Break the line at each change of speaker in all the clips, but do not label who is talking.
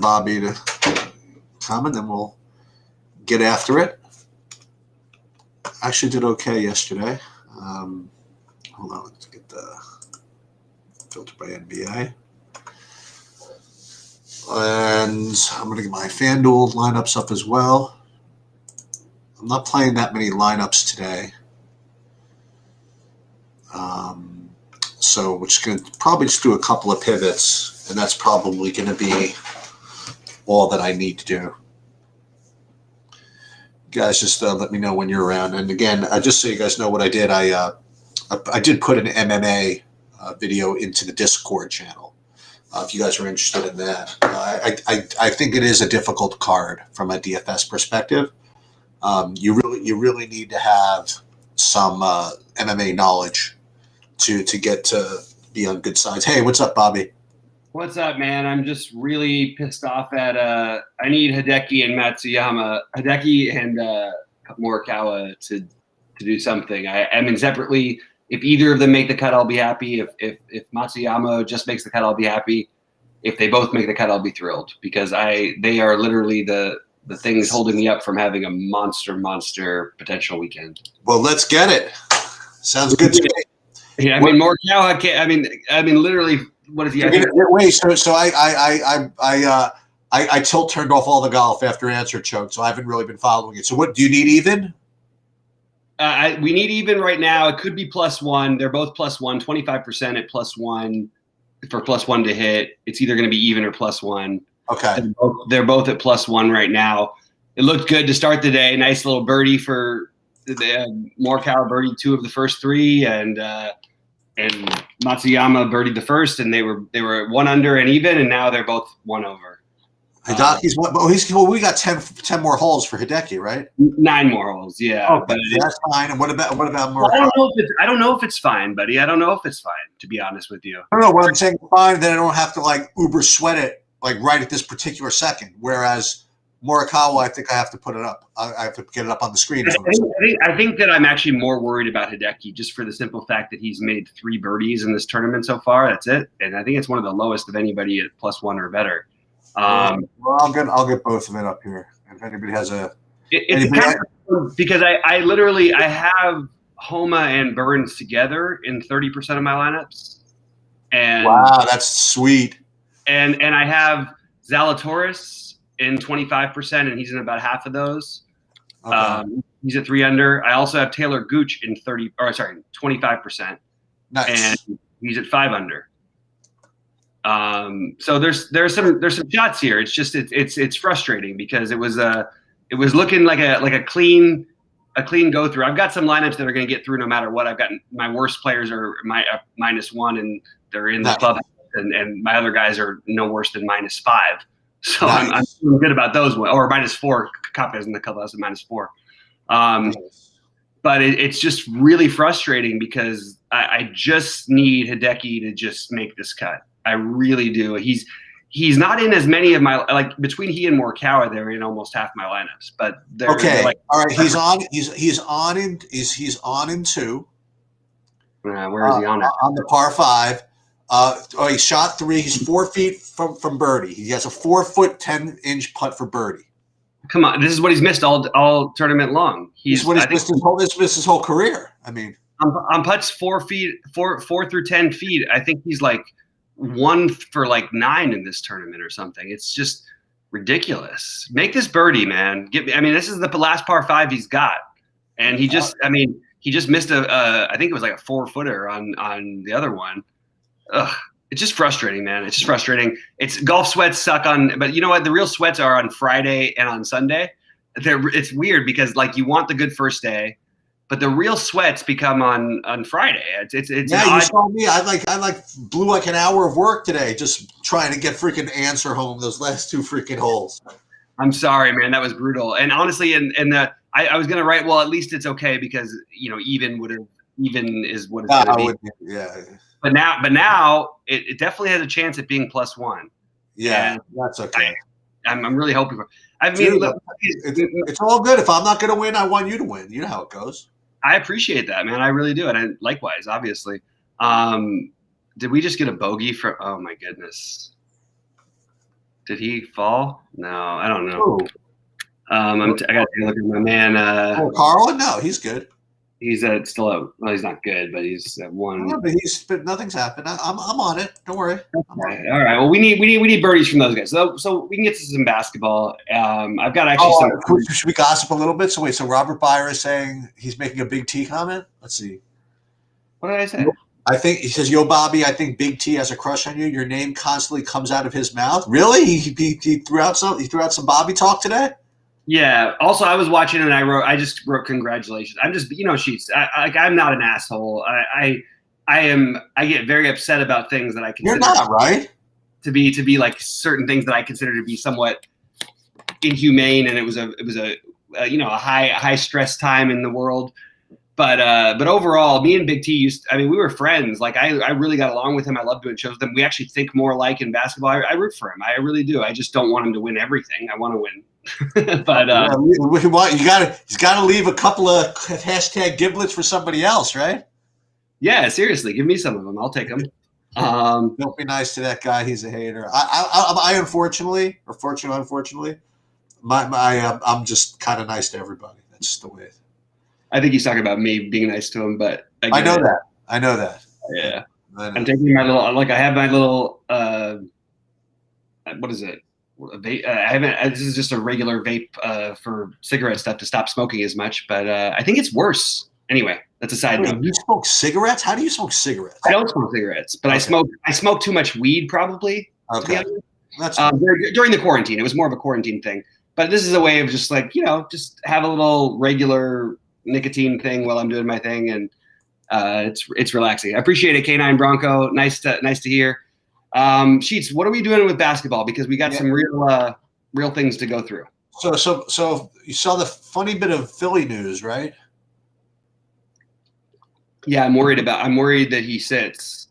Bobby to come, and then we'll get after it. Actually did okay yesterday. Hold on, let's get the filter by NBA. And I'm going to get my FanDuel lineups up as well. I'm not playing that many lineups today. So we're just going to probably just do a couple of pivots, and that's probably going to be all that I need to do. Guys, just let me know when you're around. And again, just so you guys know what I did, I did put an MMA video into the Discord channel. If you guys are interested in that, I think it is a difficult card from a DFS perspective. You really need to have some MMA knowledge to get to be on good sides. Hey, what's up, Bobby?
What's up, man? I'm just really pissed off at I need Hideki and Matsuyama, Hideki and Morikawa to do something. I mean, separately, if either of them make the cut, I'll be happy. If Matsuyama just makes the cut, I'll be happy. If they both make the cut, I'll be thrilled, because they are literally the things holding me up from having a monster potential weekend.
Well, let's get it. Sounds good to me.
Yeah, I mean, Morikawa can't. I mean, literally, what is he?
Wait, so I turned off all the golf after Answer Choke, so I haven't really been following it. So what do you need even?
We need even right now. It could be +1. They're both +1, 25% at +1 for +1 to hit. It's either going to be even or +1.
Okay.
They're both at +1 right now. It looked good to start the day. Nice little birdie for Morikawa birdied 2 of the first 3, and Matsuyama birdied the first, and they were 1 under and even, and now they're both 1 over.
Hideki's we got 10 more holes for Hideki, right?
9 more holes, yeah.
Oh, but that's fine. And what about Morikawa?
I don't know if it's fine, buddy. I don't know if it's fine, to be honest with you.
I don't know. What I'm saying, fine, then I don't have to uber sweat it right at this particular second. Whereas Morikawa, I think I have to put it up. I have to get it up on the screen.
I think that I'm actually more worried about Hideki, just for the simple fact that he's made 3 birdies in this tournament so far. That's it, and I think it's one of the lowest of anybody at +1 or better.
Well, I'll get both of it up here. If anybody has
because I literally have Homa and Burns together in 30% of my lineups, and
wow, that's sweet.
And I have Zalatoris in 25%, and he's in about half of those. Okay. He's at 3 under. I also have Taylor Gooch in 25%.
Nice.
And he's at 5 under. So there's some shots here. It's just it's frustrating because it was looking like a clean go through. I've got some lineups that are going to get through no matter what. I've got my worst players are my -1, and they're in the club, and my other guys are no worse than -5. So nice. I'm feeling good about those, or -4. Kopka's in the clubhouse at -4. But it's just really frustrating because I just need Hideki to just make this cut. I really do. He's not in as many of my between he and Morikawa, they're in almost half my lineups. But they're
okay. All right, he's on in 2.
Where is he on?
On the par 5. He shot 3. He's 4 feet from birdie. He has a 4-foot 10-inch putt for birdie.
Come on, this is what he's missed all tournament long.
He's missed his whole career. I mean,
on putts 4 through 10 feet, I think he's 1 for 9 in this tournament or something. It's just ridiculous. Make this birdie, man. This is the last par 5 he's got, and he just missed I think it was a 4-footer on the other one. Ugh, it's just frustrating, man. It's just frustrating. It's golf sweats suck but you know what? The real sweats are on Friday and on Sunday. It's weird because you want the good first day, but the real sweats become on Friday. It's
yeah. You saw me. I blew an hour of work today just trying to get freaking Answer home those last 2 freaking holes.
I'm sorry, man. That was brutal. And honestly, I was gonna write, well, at least it's okay because even is what it's gonna be.
Yeah.
But now it definitely has a chance at being +1.
Yeah, that's okay.
I'm really hoping for.
It's all good. If I'm not going to win, I want you to win. You know how it goes.
I appreciate that, man. I really do, and likewise, obviously. Did we just get a bogey from? Oh my goodness! Did he fall? No, I don't know.
Oh,
I got to take a look at my man.
Carlin? No, he's good.
He's still a well. He's not good, but he's at one.
No, but nothing's happened. I'm on it. Don't worry.
Okay. All right. Well, we need birdies from those guys. So we can get to some basketball. I've got actually.
Should we gossip a little bit? So wait. So Robert Byer is saying he's making a Big T comment. Let's see.
What did I say?
I think he says, "Yo, Bobby, I think Big T has a crush on you. Your name constantly comes out of his mouth." Really? He threw out some Bobby talk today.
Yeah. Also, I was watching and I just wrote congratulations. I'm just, Sheets. I'm not an asshole. I get very upset about things that I consider.
You're not, right?
To be like certain things that I consider to be somewhat inhumane, and it was a high stress time in the world. But overall, me and Big T we were friends. Like I really got along with him. I love doing shows with him. We actually think more alike in basketball. I root for him. I really do. I just don't want him to win everything. I want to win. But
he's got to leave a couple of hashtag giblets for somebody else, right?
Yeah, seriously, give me some of them. I'll take them.
Don't be nice to that guy. He's a hater. I unfortunately, I'm just kind of nice to everybody. That's just the way.
I think he's talking about me being nice to him, but
I know that.
Yeah, I'm taking my little. I have my little. What is it? Vape. I haven't. This is just a regular vape for cigarette stuff to stop smoking as much, but I think it's worse. Anyway, that's a side note.
You smoke cigarettes? How do you smoke cigarettes?
I don't smoke cigarettes, but okay. I smoke too much weed, probably.
Okay. That's
during the quarantine. It was more of a quarantine thing. But this is a way of just just have a little regular nicotine thing while I'm doing my thing, and it's relaxing. I appreciate it, K9 Bronco. Nice to hear. Sheets, what are we doing with basketball? Because we got some real things to go through.
So you saw the funny bit of Philly news, right?
Yeah, I'm worried that he sits.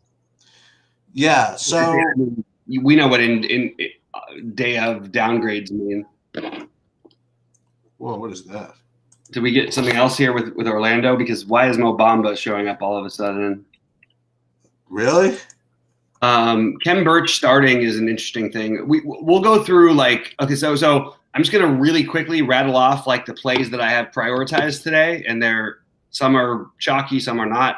Yeah, so
we know what in day of downgrades mean.
Whoa, what is that?
Did we get something else here with Orlando? Because why is Mo Bamba showing up all of a sudden?
Really?
Kem Birch starting is an interesting thing. We'll go through so I'm just gonna really quickly rattle off the plays that I have prioritized today, and some are chalky, some are not,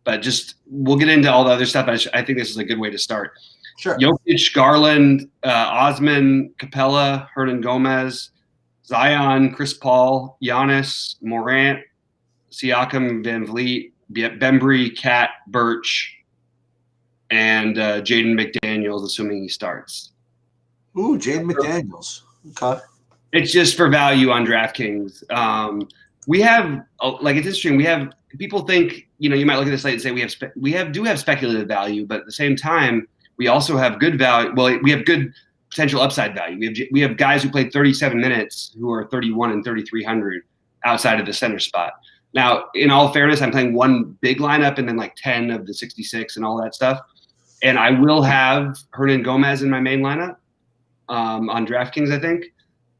but we'll get into all the other stuff. I think this is a good way to start.
Sure.
Jokic, Garland, Osman, Capella, Hernan Gomez, Zion, Chris Paul, Giannis, Morant, Siakam, Van Vliet, Bembry, Cat, Birch, and Jaden McDaniels, assuming he starts.
Ooh, Jaden McDaniels. Okay.
It's just for value on DraftKings. We have it's interesting. We have people think you might look at this slate and say we do have speculative value, but at the same time we also have good value. Well, we have good potential upside value. We have guys who played 37 minutes who are 31 and 3,300 outside of the center spot. Now, in all fairness, I'm playing one big lineup and then 10 of the 66 and all that stuff. And I will have Hernan Gomez in my main lineup on DraftKings, I think.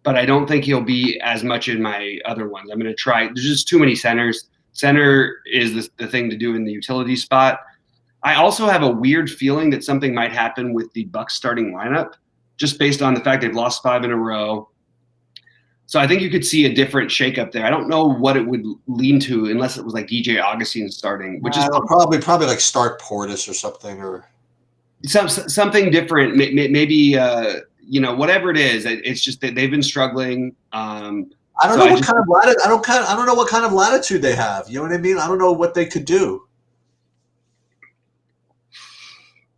But I don't think he'll be as much in my other ones. I'm going to try. There's just too many centers. Center is the thing to do in the utility spot. I also have a weird feeling that something might happen with the Bucks starting lineup, just based on the fact they've lost 5 in a row. So I think you could see a different shakeup there. I don't know what it would lean to unless it was DJ Augustine starting, which is
probably start Portis or something, or
something different. Maybe whatever it is. It's just that they've been struggling. I don't
know what kind of latitude they have. You know what I mean? I don't know what they could do.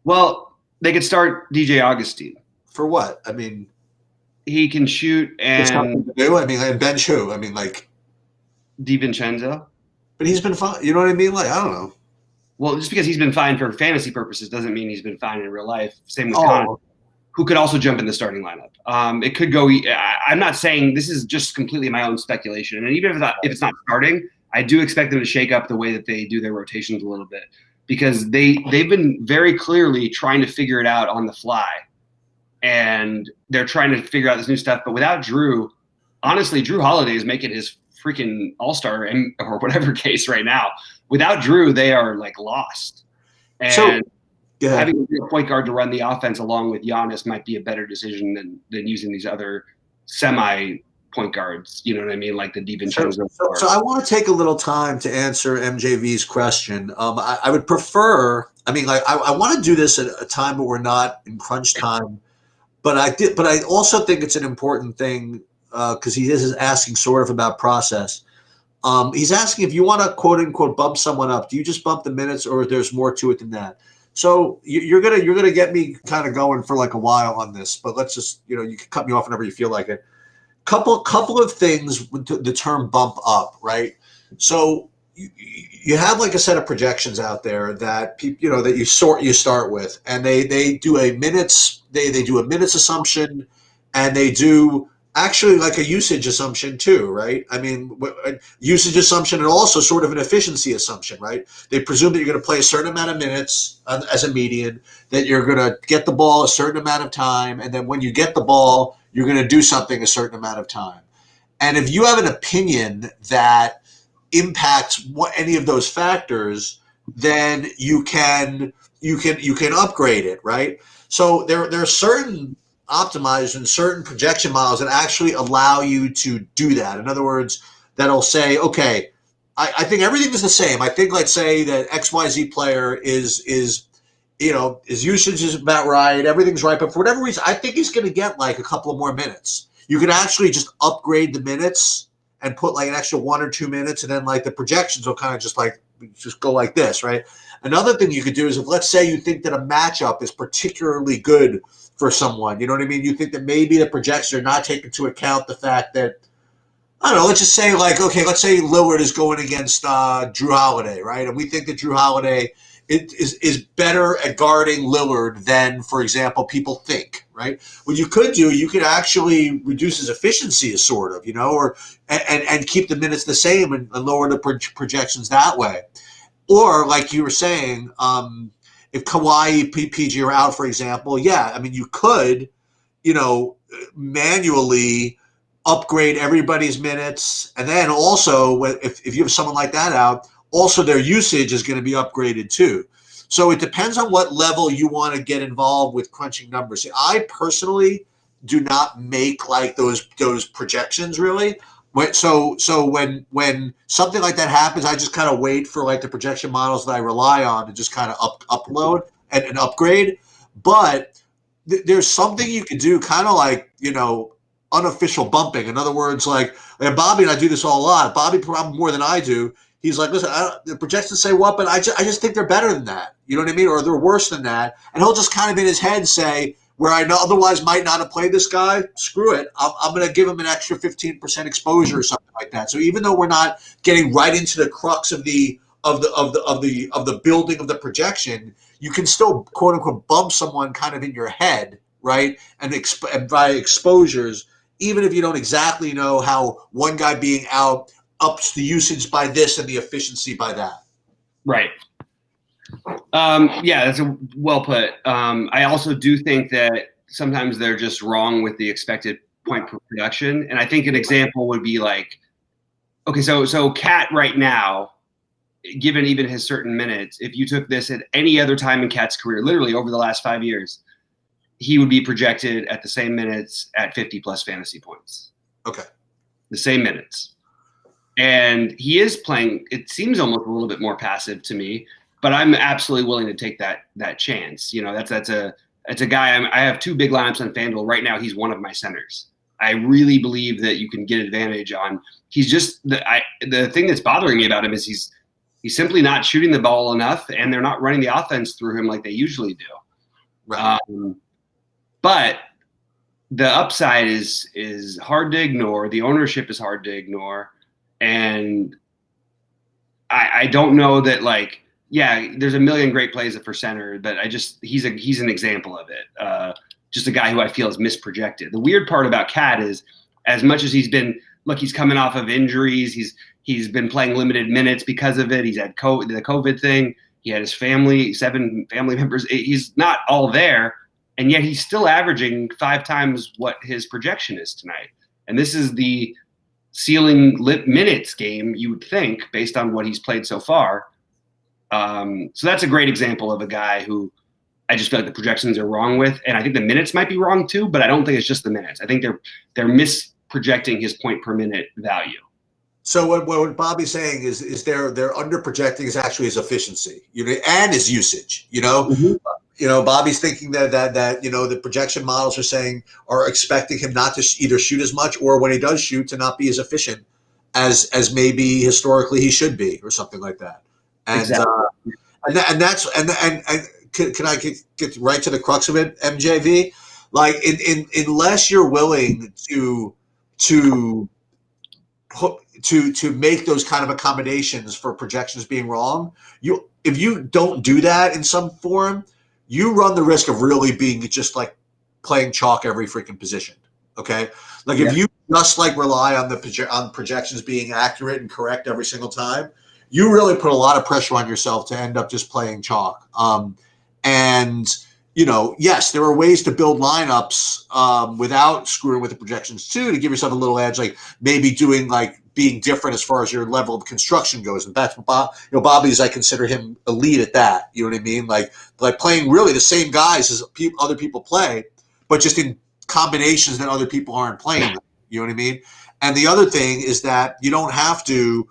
Well, they could start DJ Augustine.
For what? I mean,
he can shoot and
do. I mean, and bench who? I mean,
DiVincenzo.
But he's been fine. You know what I mean? I don't know.
Well, just because he's been fine for fantasy purposes doesn't mean he's been fine in real life. Same with Connor, who could also jump in the starting lineup. It could go. I'm not saying this is just completely my own speculation. And even if it's not starting, I do expect them to shake up the way that they do their rotations a little bit, because they've been very clearly trying to figure it out on the fly. And they're trying to figure out this new stuff. But without Drew, honestly, Drew Holiday is making his freaking all-star or whatever case right now. Without Drew, they are lost. And
Go ahead.
having a point guard to run the offense along with Giannis might be a better decision than using these other semi point guards. You know what I mean? Like the DiVincenzo.
So I want to take a little time to answer MJV's question. I would prefer. I mean, like I want to do this at a time where we're not in crunch time, but I also think it's an important thing because he is asking sort of about process. He's asking if you want to quote unquote bump someone up. Do you just bump the minutes, or there's more to it than that? So you're gonna get me kind of going for like a while on this, but let's just you can cut me off whenever you feel like it. Couple of things with the term bump up, right? So you have like a set of projections out there that people that you start with, and they do a minutes assumption, and they do actually like a usage assumption too, right? I mean, usage assumption and also sort of an efficiency assumption, right? They presume that you're going to play a certain amount of minutes as a median, that you're going to get the ball a certain amount of time, and then when you get the ball, you're going to do something a certain amount of time. And if you have an opinion that impacts any of those factors, then you can upgrade it, right? So there are certain optimized and certain projection models that actually allow you to do that. In other words, that'll say, okay, I think everything is the same. I think, let's say that XYZ player is his usage is about right, everything's right, but for whatever reason, I think he's going to get like a couple of more minutes. You can actually just upgrade the minutes and put like an extra 1 or 2 minutes, and then like the projections will kind of just go like this, right? Another thing you could do is, if let's say you think that a matchup is particularly good for someone, you know what I mean? You think that maybe the projections are not taking into account the fact that, I don't know, let's just say like, okay, let's say Lillard is going against Drew Holiday, right? And we think that Drew Holiday is better at guarding Lillard than, for example, people think, right? What you could do, you could actually reduce his efficiency, sort of, and keep the minutes the same and lower the projections that way. Or, like you were saying, if Kawhi, PG are out, for example, yeah, I mean, you could, manually upgrade everybody's minutes, and then also, if you have someone like that out, also their usage is going to be upgraded too. So it depends on what level you want to get involved with crunching numbers. I personally do not make like those projections really. So when something like that happens, I just kind of wait for like the projection models that I rely on to just kind of upload and upgrade. But there's something you can do, kind of like unofficial bumping. In other words, like, and Bobby and I do this all a lot. Bobby probably more than I do. He's like, listen, the projections say what, but I just think they're better than that. You know what I mean? Or they're worse than that. And he'll just kind of in his head say, where I otherwise might not have played this guy, screw it. I'm going to give him an extra 15% exposure or something like that. So even though we're not getting right into the crux of the building of the projection, you can still quote unquote bump someone kind of in your head, right? And by exposures, even if you don't exactly know how one guy being out ups the usage by this and the efficiency by that.
Right. Yeah, that's well put. I also do think that sometimes they're just wrong with the expected point per production. And I think an example would be like, okay, so Cat right now, given even his certain minutes, if you took this at any other time in Cat's career, literally over the last 5 years, he would be projected at the same minutes at 50 plus fantasy points.
Okay. The
same minutes. And he is playing, it seems almost a little bit more passive to me, but I'm absolutely willing to take that chance. That's a guy. I have 2 big lineups on FanDuel right now. He's one of my centers. I really believe that you can get advantage on. He's just the thing that's bothering me about him is he's simply not shooting the ball enough, and they're not running the offense through him like they usually do.
Right.
But the upside is hard to ignore. The ownership is hard to ignore, and I don't know that like. Yeah, there's a million great plays for center, but he's an example of it. Just a guy who I feel is misprojected. The weird part about Cat is, as much as he's coming off of injuries. He's been playing limited minutes because of it. He's had the COVID thing. He had his 7 family members. He's not all there, and yet he's still averaging 5 times what his projection is tonight. And this is the ceiling minutes game, you would think, based on what he's played so far. So that's a great example of a guy who I just feel like the projections are wrong with, and I think the minutes might be wrong too, but I don't think it's just the minutes. I think they're misprojecting his point per minute value.
So what Bobby's saying is they're under projecting is actually his efficiency, and his usage. Bobby's thinking that the projection models are expecting him not to either shoot as much, or when he does shoot, to not be as efficient as maybe historically he should be, or something like that. And
exactly.
Can I get right to the crux of it, MJV? Like, unless you're willing to make those kind of accommodations for projections being wrong, if you don't do that in some form, you run the risk of really being just like playing chalk every freaking position. Okay, like if you just like rely on on projections being accurate and correct every single time, you really put a lot of pressure on yourself to end up just playing chalk. And yes, there are ways to build lineups without screwing with the projections too, to give yourself a little edge, like maybe doing being different as far as your level of construction goes. And that's what Bobby's, I consider him elite at that. You know what I mean? Like playing really the same guys as other people play, but just in combinations that other people aren't playing. You know what I mean? And the other thing is that you don't have to,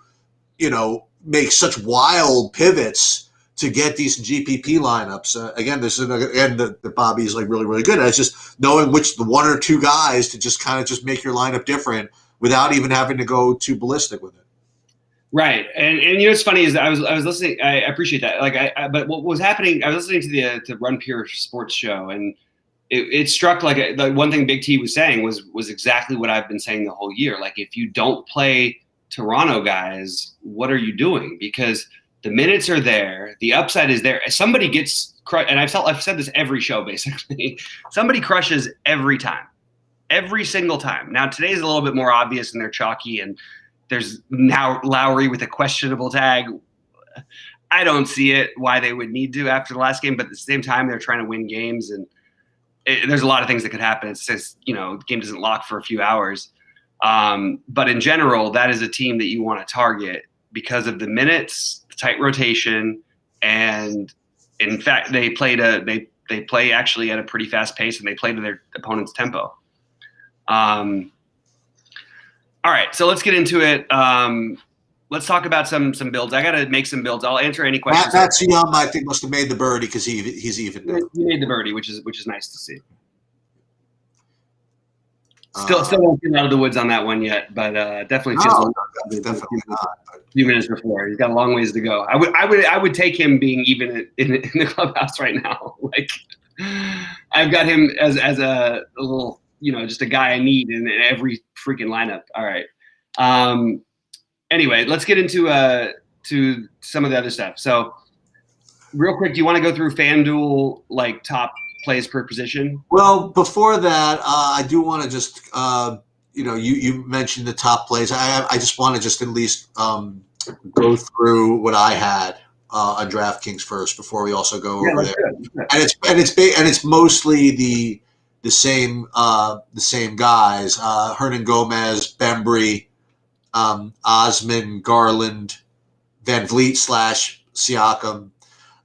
make such wild pivots to get decent GPP lineups. Again, this is the Bobby's really, really good at. It's just knowing which the one or two guys to just kind of just make your lineup different without even having to go too ballistic with it.
Right, and what's funny is that I was listening. I appreciate that. But what was happening? I was listening to Run Pure Sports show, and it struck the one thing Big T was saying was exactly what I've been saying the whole year. Like, if you don't play Toronto guys, what are you doing? Because the minutes are there, the upside is there. Somebody gets crushed, and I've said this every show basically. Somebody crushes every time, every single time. Now today's a little bit more obvious, and they're chalky, and there's now Lowry with a questionable tag. I don't see it why they would need to after the last game, but at the same time they're trying to win games, and there's a lot of things that could happen. It's just the game doesn't lock for a few hours. But in general, that is a team that you want to target because of the minutes, the tight rotation, and in fact, they play actually at a pretty fast pace, and they play to their opponent's tempo. All right, so let's get into it. Let's talk about some builds. I got to make some builds. I'll answer any questions.
That's I think must have made the birdie because he's even now.
He made the birdie, which is nice to see. Still won't get out of the woods on that one yet, but definitely feels
definitely not.
A few minutes before. He's got a long ways to go. I would take him being even in the clubhouse right now. Like, I've got him as a little, just a guy I need in every freaking lineup. All right. Anyway, let's get into to some of the other stuff. So, real quick, do you want to go through FanDuel top plays per position?
Well, before that, I do want to just you mentioned the top plays. I just want to just at least go through what I had on DraftKings first before we also go over there. Good. And it's mostly the same guys: Hernan Gomez, Bembry, Osman, Garland, Van Vliet / Siakam.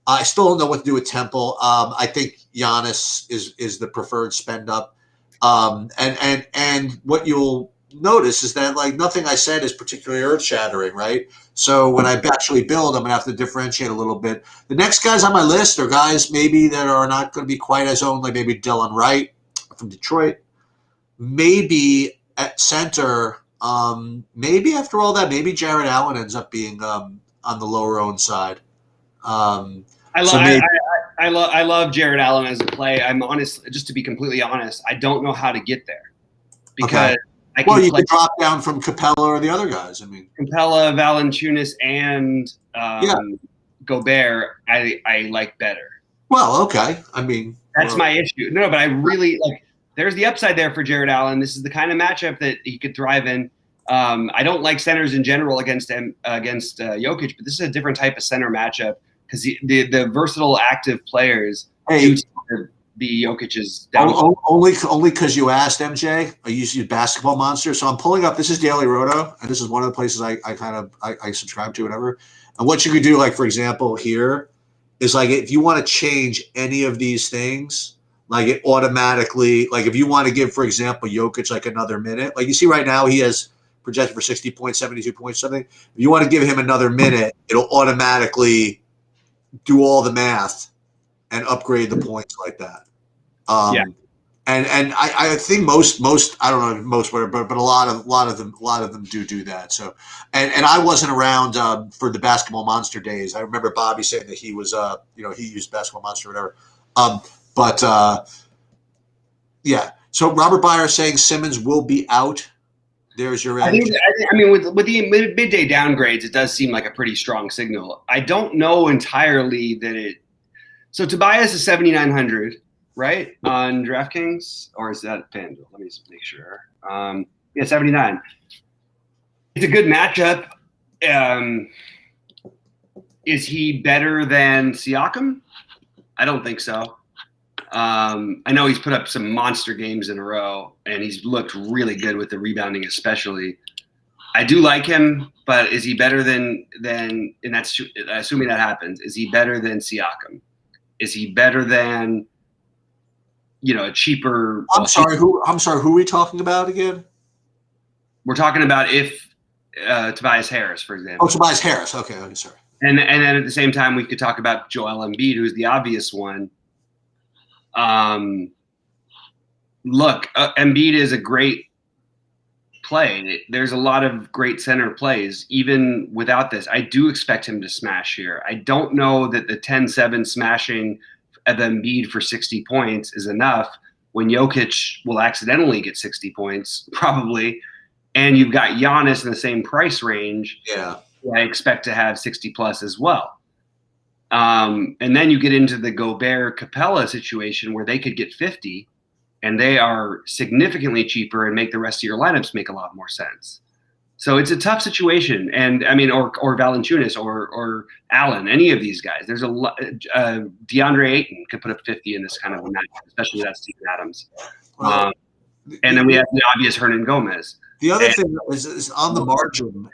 I still don't know what to do with Temple. I think Giannis is the preferred spend up. And what you'll notice is that nothing I said is particularly earth shattering, right? So when I actually build, I'm gonna have to differentiate a little bit. The next guys on my list are guys maybe that are not going to be quite as owned, like maybe Dylan Wright from Detroit. Maybe at center, maybe after all that, maybe Jared Allen ends up being on the lower owned side.
I love Jared Allen as a play. I'm honest, just to be completely honest, I don't know how to get there because you can
drop down from Capella or the other guys. I mean,
Capella, Valanciunas, and Gobert, I like better.
Well, okay. I mean,
that's my issue. No, but I really there's the upside there for Jared Allen. This is the kind of matchup that he could thrive in. I don't like centers in general against Jokic, but this is a different type of center matchup because the versatile active players do be Jokic's downfall.
Only because you asked, MJ. I use Basketball Monster, so I'm pulling up. This is Daily Roto, and this is one of the places I subscribe to, whatever. And what you could do, for example, here is like if you want to change any of these things, like it automatically, like if you want to give, for example, Jokic like another minute, like you see right now he has projected for 60 points, 72 points, something. If you want to give him another minute, it'll automatically do all the math and upgrade the points like that.
Yeah.
And I think most I don't know most but a lot of them do that. So and I wasn't around for the Basketball Monster days. I remember Bobby saying that he was he used Basketball Monster or whatever. Yeah. So Robert Byer saying Simmons will be out. There's your
I mean, with the midday downgrades, it does seem like a pretty strong signal. I don't know entirely that it. So Tobias is 7,900. Right on DraftKings, or is that FanDuel? Let me just make sure. Yeah, 79. It's a good matchup. Is he better than Siakam? I don't think so. I know he's put up some monster games in a row, and he's looked really good with the rebounding, especially. I do like him, but is he better than? And that's assuming that happens. Is he better than Siakam? Is he better than? A cheaper.
I'm sorry. Who are we talking about again?
We're talking about if Tobias Harris, for example.
Oh, Tobias Harris. Okay, sorry.
And then at the same time, we could talk about Joel Embiid, who's the obvious one. Look, Embiid is a great play. There's a lot of great center plays, even without this. I do expect him to smash here. I don't know that the 10-7 smashing of Embiid for 60 points is enough when Jokic will accidentally get 60 points, probably. And you've got Giannis in the same price range.
Yeah.
I expect to have 60 plus as well. And then you get into the Gobert Capella situation where they could get 50 and they are significantly cheaper and make the rest of your lineups make a lot more sense. So it's a tough situation, and I mean, or Valanciunas or Allen, any of these guys. There's a lot. DeAndre Ayton could put up 50 in this kind of a match, especially with that Steven Adams. And then we have the obvious Hernan Gomez.
The other thing is on the margin.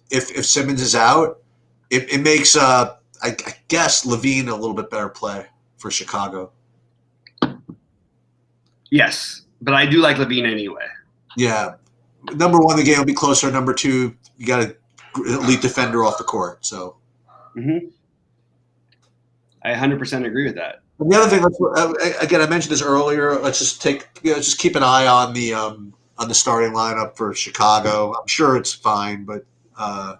If Simmons is out, it makes I guess Levine a little bit better play for Chicago.
Yes, but I do like Levine anyway.
Yeah. Number one, the game will be closer. Number two, you got an elite defender off the court. So,
I 100% agree with that.
And the other thing, again, I mentioned this earlier. Let's just just keep an eye on the starting lineup for Chicago. I'm sure it's fine, but I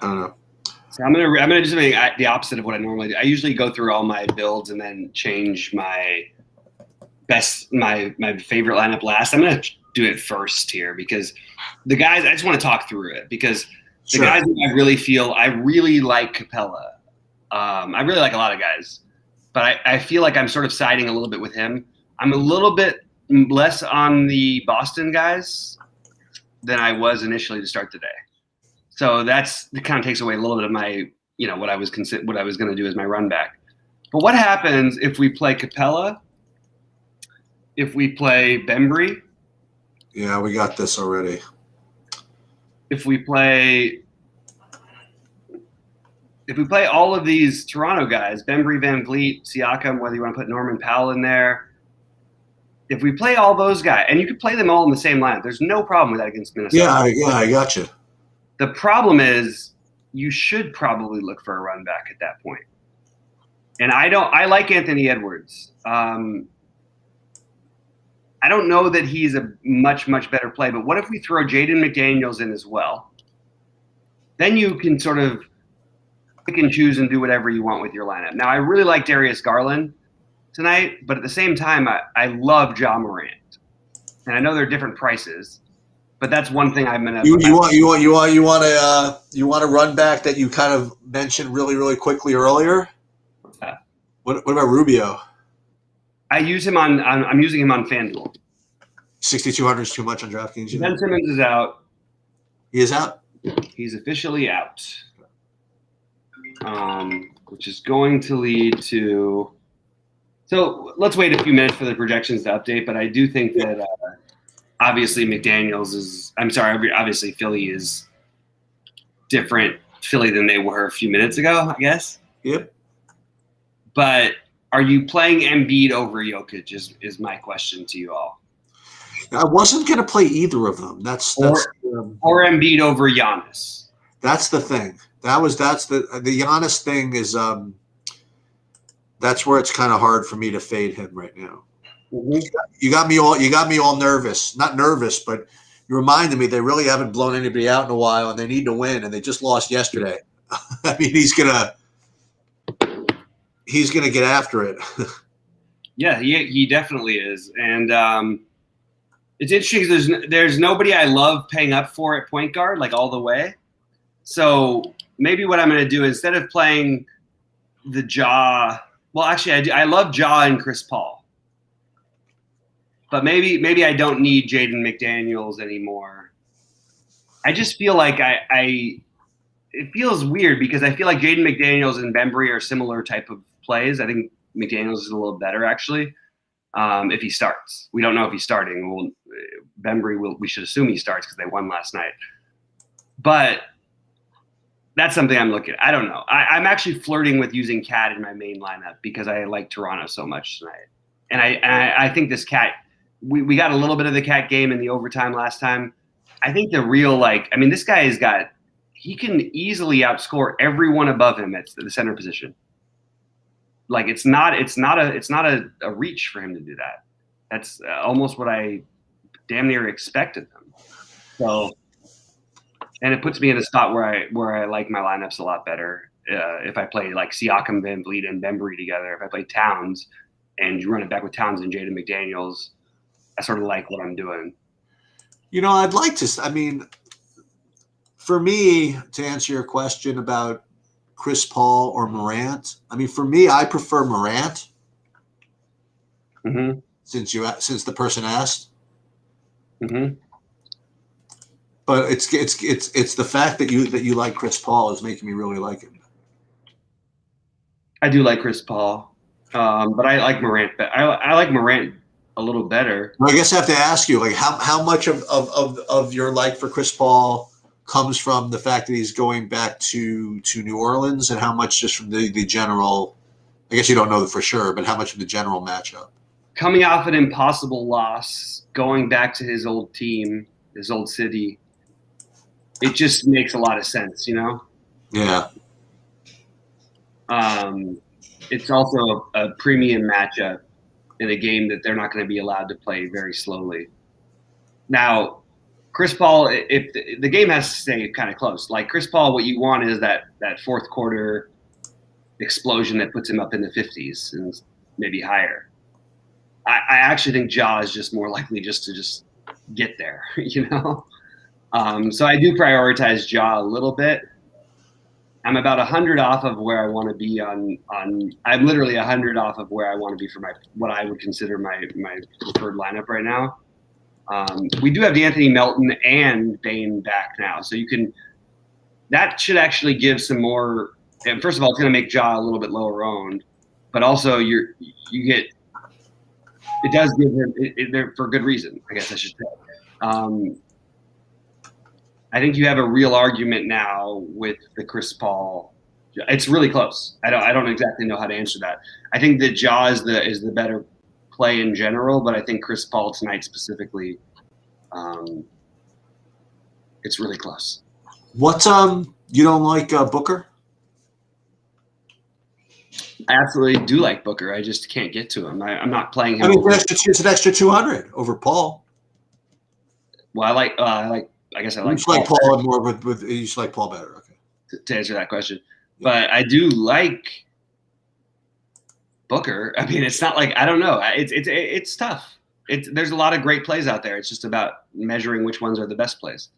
don't know.
So I'm gonna just make the opposite of what I normally do. I usually go through all my builds and then change my favorite lineup last. I'm going to do it first here because the guys, I just want to talk through it because the guys that I really like Capella. I really like a lot of guys, but I feel like I'm sort of siding a little bit with him. I'm a little bit less on the Boston guys than I was initially to start the day. So that kind of takes away a little bit of my, what I was going to do as my run back. But what happens if we play Capella? If we play Bembry?
Yeah, we got this already.
If we play all of these Toronto guys, Bembry, Van Vliet, Siakam, whether you want to put Norman Powell in there, if we play all those guys, and you could play them all in the same lineup, there's no problem with that against Minnesota.
Yeah, I got you.
The problem is you should probably look for a run back at that point. And I like Anthony Edwards. I don't know that he's a much, much better play, but what if we throw Jaden McDaniels in as well? Then you can sort of pick and choose and do whatever you want with your lineup. Now, I really like Darius Garland tonight, but at the same time, I love Ja Morant. And I know they're different prices, but that's one thing I'm gonna.
You want a run back that you kind of mentioned really, really quickly earlier? What about Rubio?
I'm using him on FanDuel.
6,200 is too much on DraftKings.
Ben Simmons is out.
He is out?
He's officially out. Which is going to lead to. So let's wait a few minutes for the projections to update, but I do think that obviously McDaniels is. I'm sorry, obviously Philly is different Philly than they were a few minutes ago, I guess.
Yep.
But are you playing Embiid over Jokic is my question to you all.
I wasn't going to play either of them. That's
or Embiid over Giannis.
That's the thing. That's the Giannis thing is that's where it's kind of hard for me to fade him right now.
Mm-hmm.
You got me all nervous. Not nervous, but you reminded me they really haven't blown anybody out in a while, and they need to win, and they just lost yesterday. I mean, he's gonna get after it.
Yeah, he definitely is, and it's interesting because there's nobody I love paying up for at point guard, like all the way. So maybe what I'm going to do, instead of playing the Ja, well, actually I love Ja and Chris Paul, but maybe I don't need Jaden McDaniels anymore. I just feel like it feels weird because I feel like Jaden McDaniels and Bembry are similar type of plays. I think McDaniels is a little better actually. If he starts, we don't know if he's starting. We should assume he starts because they won last night. But that's something I'm looking at. I don't know. I'm actually flirting with using Cat in my main lineup because I like Toronto so much tonight. And I think this Cat, we got a little bit of the Cat game in the overtime last time. I think the real, this guy he can easily outscore everyone above him at the center position. Like it's not a reach for him to do that. That's almost what I damn near expected them. So, and it puts me in a spot where I like my lineups a lot better. If I play like Siakam, Van Vliet, and Bembry together, if I play Towns and you run it back with Towns and Jaden McDaniels, I sort of like what I'm doing.
I'd like to. I mean, for me, to answer your question about Chris Paul or Morant, I mean, for me, I prefer Morant.
Mm-hmm.
Since the person asked.
Mm-hmm.
But it's the fact that you like Chris Paul is making me really like him.
I do like Chris Paul, but I like Morant. But I like Morant a little better.
Well, I guess I have to ask you, like, how much of your like for Chris Paul comes from the fact that he's going back to New Orleans, and how much just from the general? I guess you don't know for sure, but how much of the general matchup?
Coming off an impossible loss, going back to his old team, his old city, it just makes a lot of sense,
Yeah.
It's also a premium matchup in a game that they're not going to be allowed to play very slowly. Now, Chris Paul, if the game has to stay kind of close. Like Chris Paul, what you want is that fourth quarter explosion that puts him up in the 50s and maybe higher. I actually think Ja is just more likely just to get there, So I do prioritize Ja a little bit. I'm about 100 off of where I want to be on. I'm literally 100 off of where I want to be for what I would consider my preferred lineup right now. We do have D'Anthony Melton and Bane back now, so that should actually give some more. And first of all, it's going to make Ja a little bit lower owned, but also you get. It does give him for good reason, I guess I should say. I think you have a real argument now with the Chris Paul. It's really close. I don't exactly know how to answer that. I think that Ja is the better play in general, but I think Chris Paul tonight specifically, it's really close.
What you don't like Booker?
I absolutely do like Booker. I just can't get to him. I'm not playing him.
I mean, it's an extra 200 over Paul.
Well, I guess I like.
You just like Paul more with you just like Paul better. Okay.
To answer that question, but I do like Booker. I mean, it's not like I don't know. It's tough. There's a lot of great plays out there. It's just about measuring which ones are the best plays.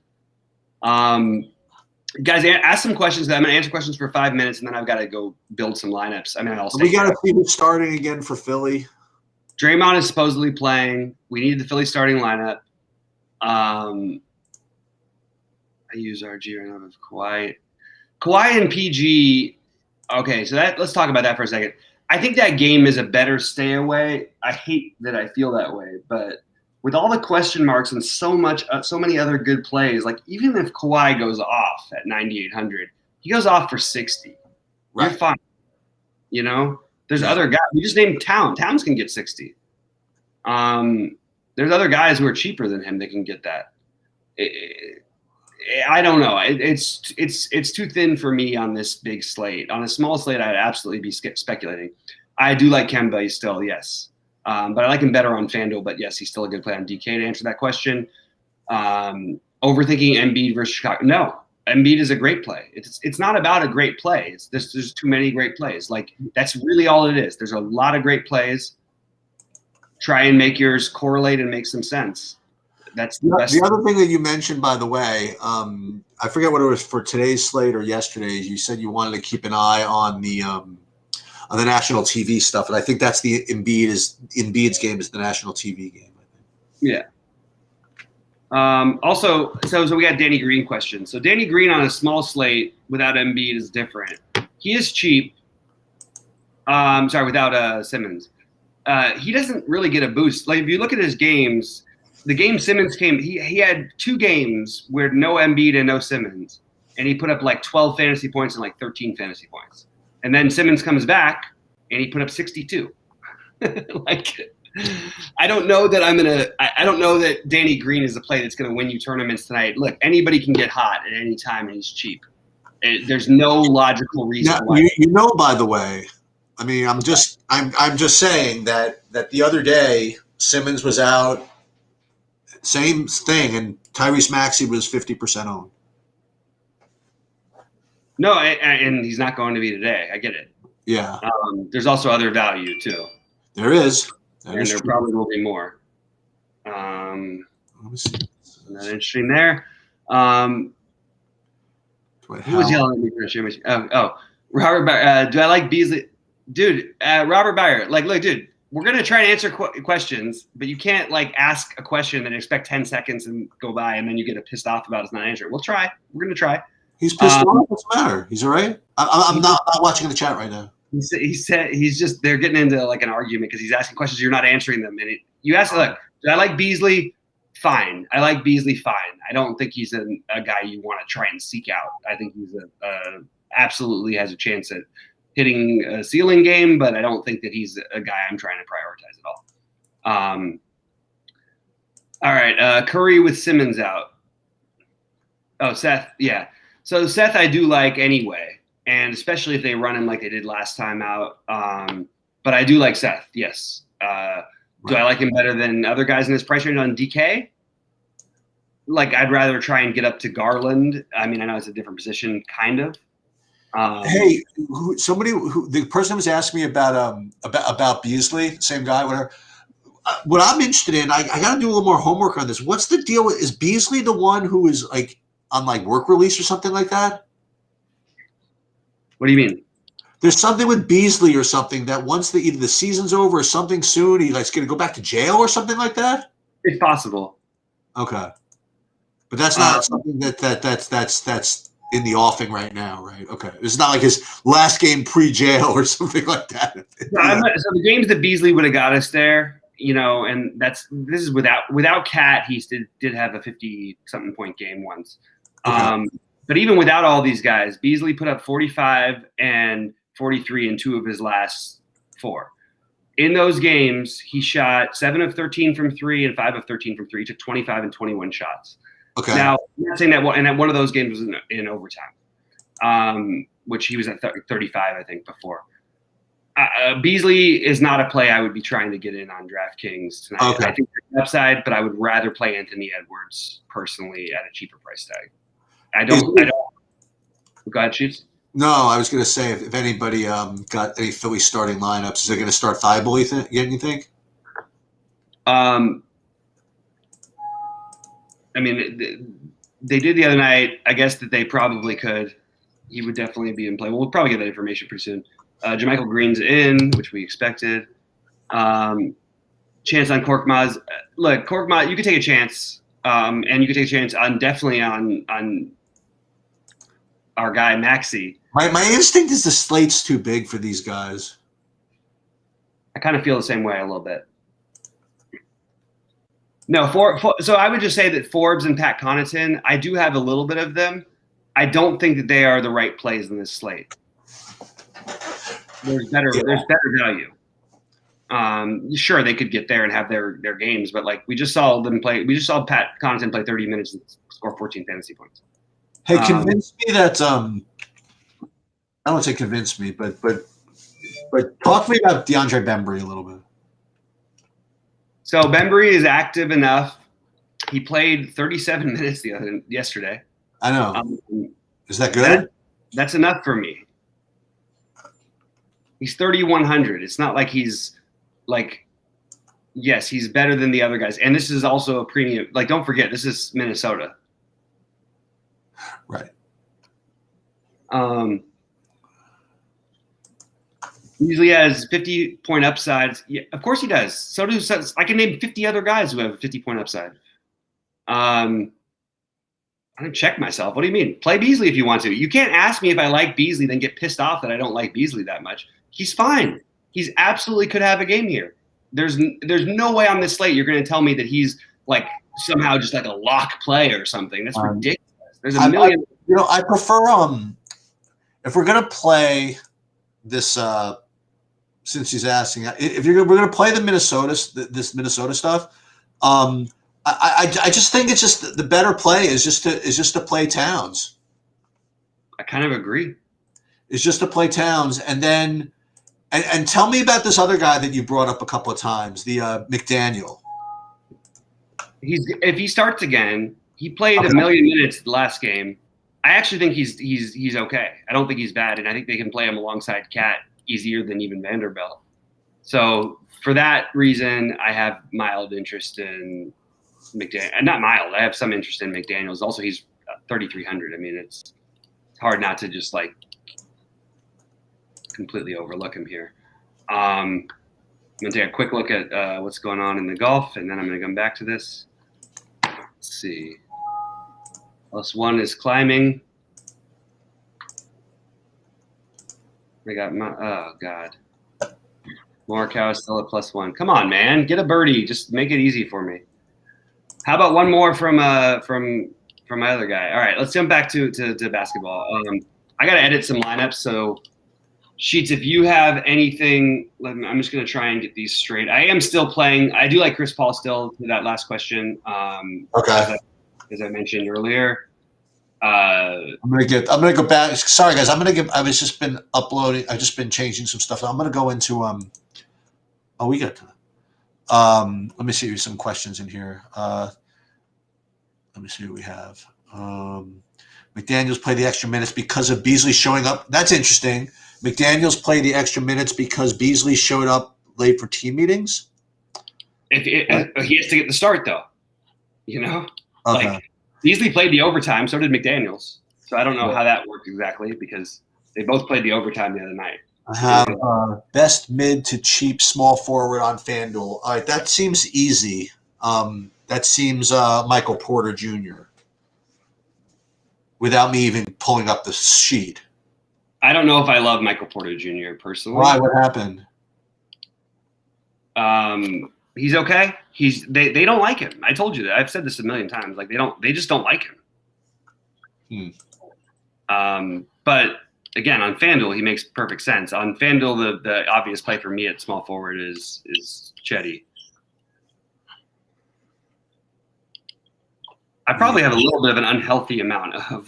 Guys, ask some questions. I'm going to answer questions for 5 minutes, and then I've got to go build some lineups. I mean,
we got to see who's starting again for Philly.
Draymond is supposedly playing. We need the Philly starting lineup. I use RG right now with Kawhi. Kawhi and PG. Okay, so let's talk about that for a second. I think that game is a better stay away. I hate that I feel that way, but with all the question marks and so many other good plays, like even if Kawhi goes off at 9,800, he goes off for 60. You're
Right.
fine. You know, there's
Yeah.
other guys. We just named Towns can get 60. There's other guys who are cheaper than him that can get that. I don't know. It's too thin for me on this big slate. On a small slate, I'd absolutely be speculating. I do like Kemba still, yes. But I like him better on FanDuel. But yes, he's still a good play on DK to answer that question. Overthinking Embiid versus Chicago. No, Embiid is a great play. It's not about a great play. There's too many great plays. Like, that's really all it is. There's a lot of great plays. Try and make yours correlate and make some sense. That's the best.
The other thing that you mentioned, by the way, I forget what it was for today's slate or yesterday's. You said you wanted to keep an eye on the national TV stuff, and I think that's the Embiid's game is the national TV game. I think.
Yeah. Also, so we got Danny Green questions. So Danny Green on a small slate without Embiid is different. He is cheap. Without Simmons. He doesn't really get a boost. Like, if you look at his games, the game Simmons came, he had 2 games where no Embiid and no Simmons, and he put up like 12 fantasy points and like 13 fantasy points. And then Simmons comes back and he put up 62. Like, I don't know that I don't know that Danny Green is a play that's going to win you tournaments tonight. Look, anybody can get hot at any time, and he's cheap. There's no logical reason why.
You know, by the way, I mean, I'm just saying that the other day Simmons was out, same thing, and Tyrese Maxey was 50% owned.
No, and he's not going to be today. I get it.
Yeah.
There's also other value too.
There is.
And there probably will be more.
Let me see.
Not interesting there. Who was yelling at me for a shame? Robert Byer. Do I like Beasley? Dude, Robert Byer. Like, look, dude, we're going to try and answer questions, but you can't, like, ask a question and expect 10 seconds and go by, and then you get pissed off about us not answering. We'll try. We're going to try.
He's pissed off. What's the matter? He's all right? I'm not watching the chat right now.
He said he's just, they're getting into like an argument because he's asking questions, you're not answering them. And you ask, look, do I like Beasley? Fine. I like Beasley. Fine. I don't think he's a guy you want to try and seek out. I think he's absolutely has a chance at hitting a ceiling game, but I don't think that he's a guy I'm trying to prioritize at all. All right. Curry with Simmons out. Oh, Seth. Yeah. So Seth, I do like anyway. And especially if they run him like they did last time out. But I do like Seth, yes. Do I like him better than other guys in this price range on DK? Like, I'd rather try and get up to Garland. I mean, I know it's a different position, kind of.
Hey, the person was asking me about Beasley, same guy, whatever. What I'm interested in, I got to do a little more homework on this. What's the deal? Is Beasley the one who is like on like work release or something like that?
What do you mean?
There's something with Beasley or something that once either the season's over or something soon, he's like going to go back to jail or something like that.
It's possible.
Okay, but that's not something that's in the offing right now, right? Okay, it's not like his last game pre-jail or something like that.
So the games that Beasley would have got us there, you know, and this is without Cat, he did have a 50-something point game once. Okay. But even without all these guys, Beasley put up 45 and 43 in 2 of his last 4. In those games, he shot 7 of 13 from 3 and 5 of 13 from 3. He took 25 and 21 shots.
Okay.
Now, I'm not saying that one of those games was in overtime, which he was at 35, I think, before. Beasley is not a play I would be trying to get in on DraftKings tonight.
Okay.
I think there's an upside, but I would rather play Anthony Edwards personally at a cheaper price tag. I don't. Go ahead, Chiefs.
No, I was going to say if anybody got any Philly starting lineups, is it going to start Thibault again? You think?
I mean, they did the other night. I guess that they probably could. He would definitely be in play. We'll probably get that information pretty soon. JaMychal Green's in, which we expected. Chance on Korkmaz. Look, Korkmaz, you could take a chance, and you could take a chance on definitely on our guy Maxey.
My instinct is the slate's too big for these guys.
I kind of feel the same way a little bit. No, so I would just say that Forbes and Pat Connaughton, I do have a little bit of them. I don't think that they are the right plays in this slate. There's better value. Sure, they could get there and have their games, but like we just saw Pat Connaughton play 30 minutes and score 14 fantasy points.
Hey, convince me that I don't want to say convince me, but talk to me about DeAndre Bembry a little bit.
So Bembry is active enough. He played 37 minutes yesterday.
I know. Is that good?
That's enough for me. He's 3,100. It's not like he's like, yes, he's better than the other guys. And this is also a premium. Like, don't forget, this is Minnesota.
Right.
Usually has 50-point upsides. Yeah, of course he does. I can name 50 other guys who have a 50-point upside. I didn't check myself. What do you mean? Play Beasley if you want to. You can't ask me if I like Beasley, then get pissed off that I don't like Beasley that much. He's fine. He's absolutely could have a game here. There's no way on this slate you're going to tell me that he's like somehow just like a lock play or something. That's ridiculous. There's a million.
I prefer if we're going to play this since he's asking, if we're going to play this Minnesota stuff, I just think it's just the better play is just to play Towns.
I kind of agree.
It's just to play Towns, and then and tell me about this other guy that you brought up a couple of times, the McDaniel.
If he starts again, he played a million minutes the last game. I actually think he's okay. I don't think he's bad, and I think they can play him alongside Cat easier than even Vanderbilt. So for that reason, I have mild interest in McDaniel. Not mild. I have some interest in McDaniels. Also, he's 3,300. I mean, it's hard not to just like completely overlook him here. I'm going to take a quick look at what's going on in the golf, and then I'm going to come back to this. Let's see. +1 is climbing. I got oh God. Morikawa is still at +1. Come on, man, get a birdie. Just make it easy for me. How about one more from my other guy? All right, let's jump back to basketball. I got to edit some lineups, so Sheets, if you have anything, I'm just going to try and get these straight. I am still playing. I do like Chris Paul still. To that last question.
Okay.
As I mentioned earlier.
I'm gonna go back. Sorry guys, I've just been uploading. I've just been changing some stuff. I'm gonna go into we got let me see some questions in here. Let me see what we have. McDaniels played the extra minutes because of Beasley showing up. That's interesting. McDaniels played the extra minutes because Beasley showed up late for team meetings.
He has to get the start though. You know?
Okay.
Like Beasley played the overtime, so did McDaniels. So I don't know how that worked exactly because they both played the overtime the other night.
I have best mid to cheap small forward on FanDuel. All right, that seems easy. That seems Michael Porter Jr. without me even pulling up the sheet.
I don't know if I love Michael Porter Jr. personally.
Why? What happened?
He's okay. They don't like him. I told you that. I've said this a million times. Like they just don't like him. But again, on FanDuel, he makes perfect sense. On FanDuel, the obvious play for me at small forward is Chetty. I probably have a little bit of an unhealthy amount of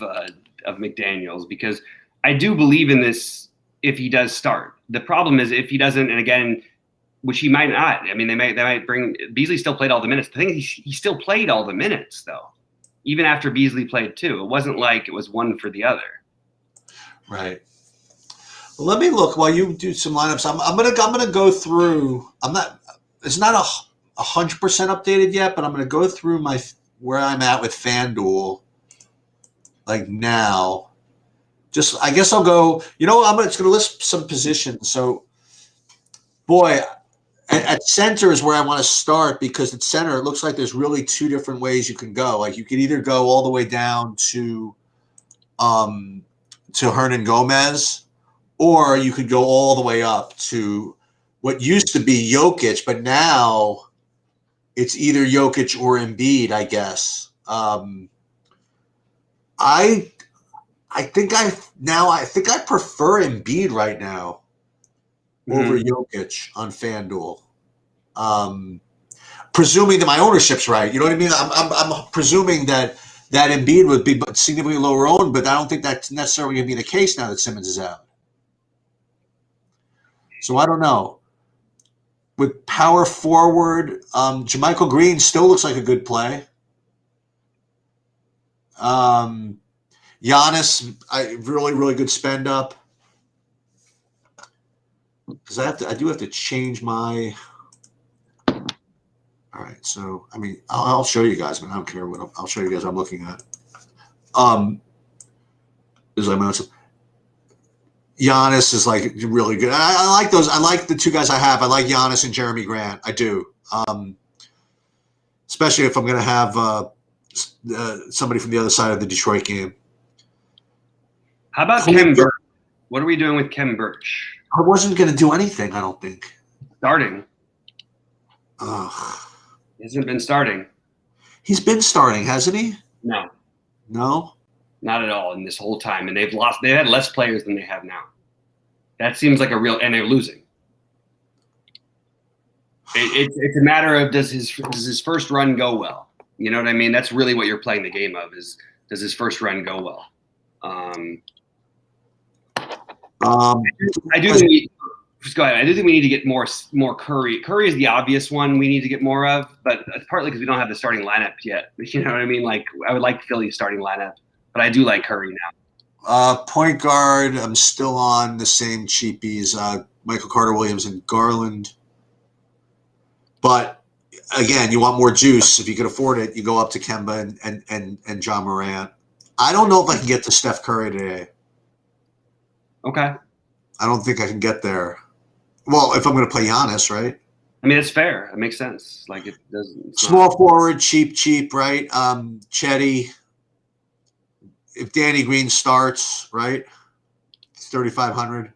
McDaniels because I do believe in this if he does start. The problem is if he doesn't, and again, which he might not. I mean, they might bring Beasley still played all the minutes. The thing is, he still played all the minutes though, even after Beasley played too. It wasn't like it was one for the other.
Right. Well, let me look while you do some lineups. I'm gonna go through. It's not 100% updated yet, but I'm gonna go through where I'm at with FanDuel. Like now, I guess I'll go. You know, I'm just gonna list some positions. So, boy. At center is where I want to start because at center it looks like there's really two different ways you can go. Like you could either go all the way down to Hernan Gomez, or you could go all the way up to what used to be Jokic, but now it's either Jokic or Embiid, I guess. I I think I prefer Embiid right now over Jokic on FanDuel. Presuming that my ownership's right, you know what I mean. I'm presuming that Embiid would be significantly lower owned, but I don't think that's necessarily going to be the case now that Simmons is out. So I don't know. With power forward, JaMychal Green still looks like a good play. Giannis, really good spend up. Because I do have to change my. All right, so I mean, I'll show you guys, but I don't care what I'll show you guys. I'm looking at. Giannis is like really good. I like those. I like the two guys I have. I like Giannis and Jeremy Grant. I do. Especially if I'm going to have somebody from the other side of the Detroit game.
How about Khem Birch? What are we doing with Khem Birch?
I wasn't going to do anything, I don't think.
Starting.
Ugh.
He hasn't been starting.
He's been starting, hasn't he?
No.
No?
Not at all in this whole time. And they've had less players than they have now. That seems like and they're losing. It's a matter of does his first run go well? You know what I mean? That's really what you're playing the game of is does his first run go well? I do think just go ahead. I do think we need to get more Curry. Curry is the obvious one we need to get more of, but it's partly because we don't have the starting lineup yet. You know what I mean? Like I would like Philly's starting lineup, but I do like Curry now.
Point guard, I'm still on the same cheapies. Michael Carter-Williams and Garland. But again, you want more juice. If you could afford it, you go up to Kemba and John Morant. I don't know if I can get to Steph Curry today.
Okay.
I don't think I can get there. Well, if I'm going to play Giannis, right?
I mean, it's fair. It makes sense. Like it doesn't.
Small forward, cheap, right? Chetty. If Danny Green starts, right? 3,500.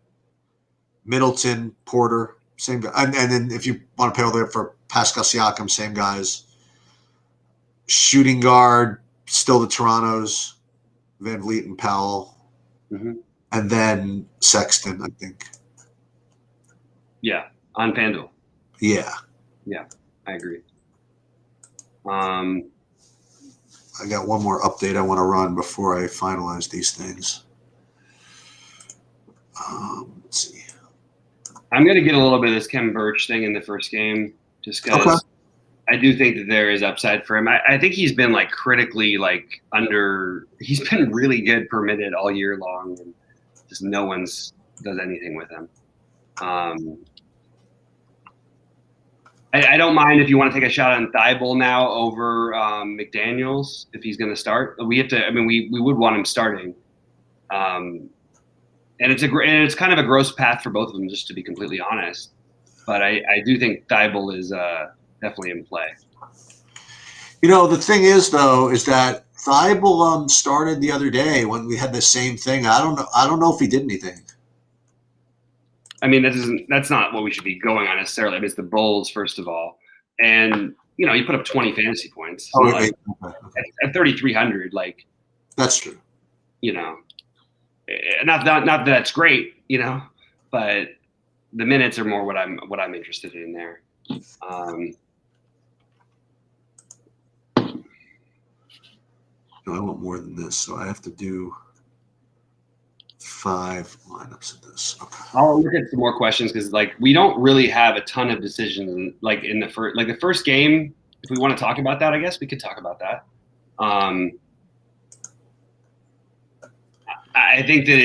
Middleton, Porter, same guy. And then if you want to pay all the way for Pascal Siakam, same guys. Shooting guard, still the Torontos, Van Vliet and Powell.
Mm-hmm.
And then Sexton, I think.
Yeah, on FanDuel.
Yeah.
Yeah, I agree.
I got one more update I want to run before I finalize these things. Let's see.
I'm going to get a little bit of this Khem Birch thing in the first game just because I do think that there is upside for him. I think he's been like critically he's been really good per minute all year long. And just no one's does anything with him. I don't mind if you want to take a shot on Thibault now over McDaniels if he's going to start. We have to. I mean, we would want him starting, and it's kind of a gross path for both of them, just to be completely honest. But I do think Thibault is definitely in play.
You know, the thing is though, is that Thibault started the other day when we had the same thing. I don't know if he did anything.
I mean, that's not what we should be going on necessarily. I mean, it's the Bulls, first of all. And, you know, you put up 20 fantasy points.
Oh,
okay. At 3,300, like.
That's true.
You know, not that that's great, you know, but the minutes are more what I'm interested in there.
No, I want more than this, so I have to do 5 lineups of this. Okay.
I'll look at some more questions because, like, we don't really have a ton of decisions. Like in the first game, if we want to talk about that, I guess we could talk about that. I think that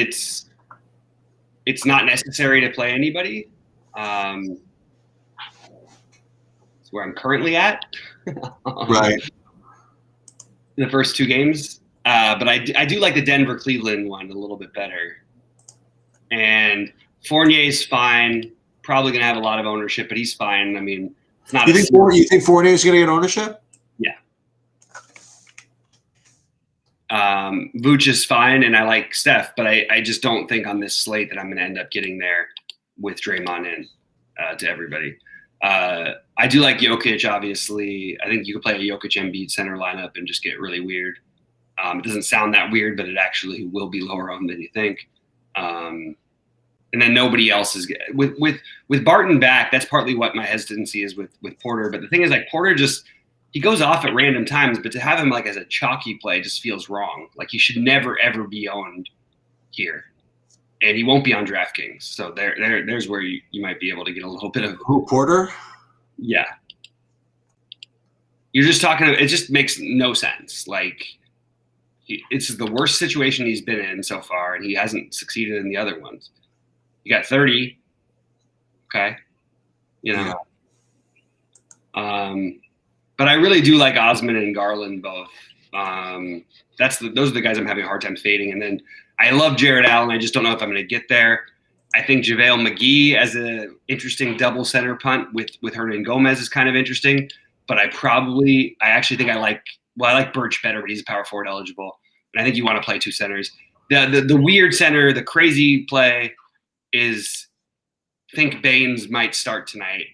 it's not necessary to play anybody. It's where I'm currently at.
Right.
The first 2 games. But I do like the Denver-Cleveland one a little bit better. And Fournier's fine. Probably going to have a lot of ownership, but he's fine. I mean, it's not.
You think Fournier's going to get ownership?
Yeah. Vooch is fine, and I like Steph, but I just don't think on this slate that I'm going to end up getting there with Draymond in to everybody. I do like Jokic, obviously. I think you could play a Jokic Embiid center lineup and just get really weird. It doesn't sound that weird, but it actually will be lower owned than you think. And then nobody else is with Barton back. That's partly what my hesitancy is with Porter. But the thing is, like, Porter he goes off at random times, but to have him like as a chalky play just feels wrong. Like, he should never ever be owned here, and he won't be on DraftKings. So there's where you might be able to get a little bit of
Porter.
Yeah, you're just talking. It just makes no sense. Like, it's the worst situation he's been in so far, and he hasn't succeeded in the other ones. You got 30. Okay. Yeah. But I really do like Osman and Garland both. Those are the guys I'm having a hard time fading. And then I love Jared Allen. I just don't know if I'm going to get there. I think JaVale McGee as an interesting double center punt with Hernan Gomez is kind of interesting. But I actually think I like Birch better, but he's power forward eligible. And I think you want to play two centers. The weird center, the crazy play is think Baines might start tonight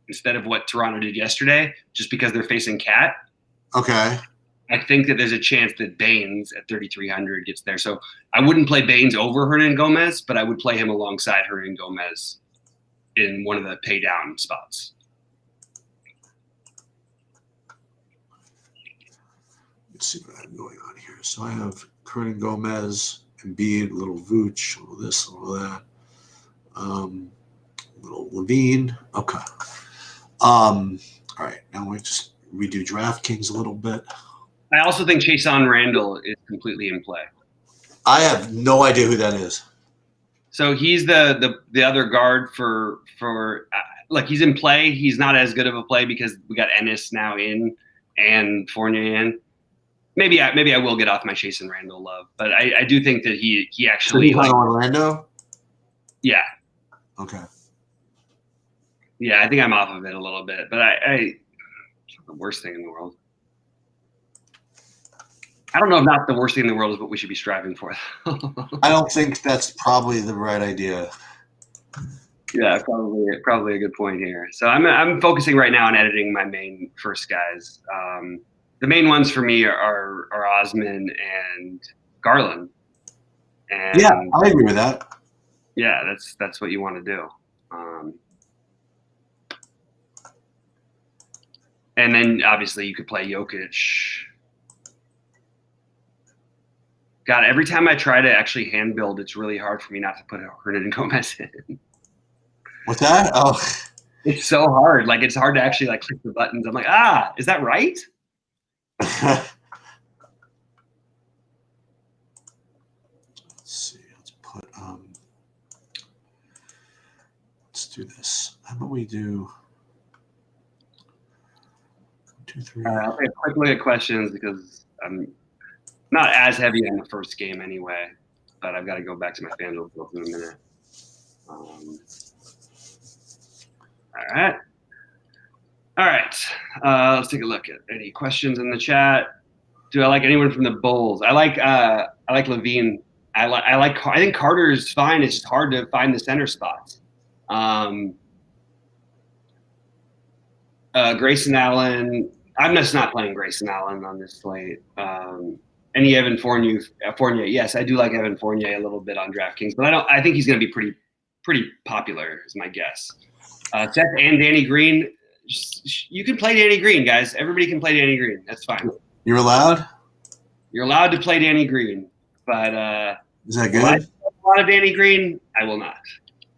instead of what Toronto did yesterday, just because they're facing Cat.
Okay.
I think that there's a chance that Baines at 3,300 gets there. So I wouldn't play Baines over Hernan Gomez, but I would play him alongside Hernan Gomez in one of the pay down spots.
Let's see what I have going on here. So I have Hernan Gomez, Embiid, little Vooch, little this, little that. Little Levine. Okay. All right. Now we just redo DraftKings a little bit.
I also think Chason Randall is completely in play.
I have no idea who that is.
So he's the other guard for like, he's in play. He's not as good of a play because we got Ennis now in and Fournier in. Maybe I will get off my Chason Randall love, but I do think that he actually
like Orlando.
Yeah.
Okay.
Yeah, I think I'm off of it a little bit, but it's not the worst thing in the world. I don't know if not the worst thing in the world is what we should be striving for.
I don't think that's probably the right idea.
Yeah, probably a good point here. So I'm focusing right now on editing my main first guys. The main ones for me are Osman and Garland. And
yeah, I agree with that.
Yeah, that's what you want to do. And then obviously you could play Jokic. God, every time I try to actually hand build, it's really hard for me not to put Hernan Gomez in.
What's that? Oh,
it's so hard. Like, it's hard to actually like click the buttons. I'm like, is that right?
Let's see. Let's do this. How about we do 1, 2, 3?
I'll take a quick look at questions because I'm not as heavy on the first game anyway, but I've got to go back to my FanDuel build in a minute. All right. Let's take a look at any questions in the chat. Do I like anyone from the Bulls? I like Levine. I think Carter is fine. It's just hard to find the center spots. Grayson Allen. I'm just not playing Grayson Allen on this slate. Any Evan Fournier? Yes, I do like Evan Fournier a little bit on DraftKings, but I think he's going to be pretty popular, is my guess. Seth and Danny Green. You can play Danny Green, guys. Everybody can play Danny Green. That's fine.
You're allowed?
You're allowed to play Danny Green, but
is that good?
A lot of Danny Green, I will not.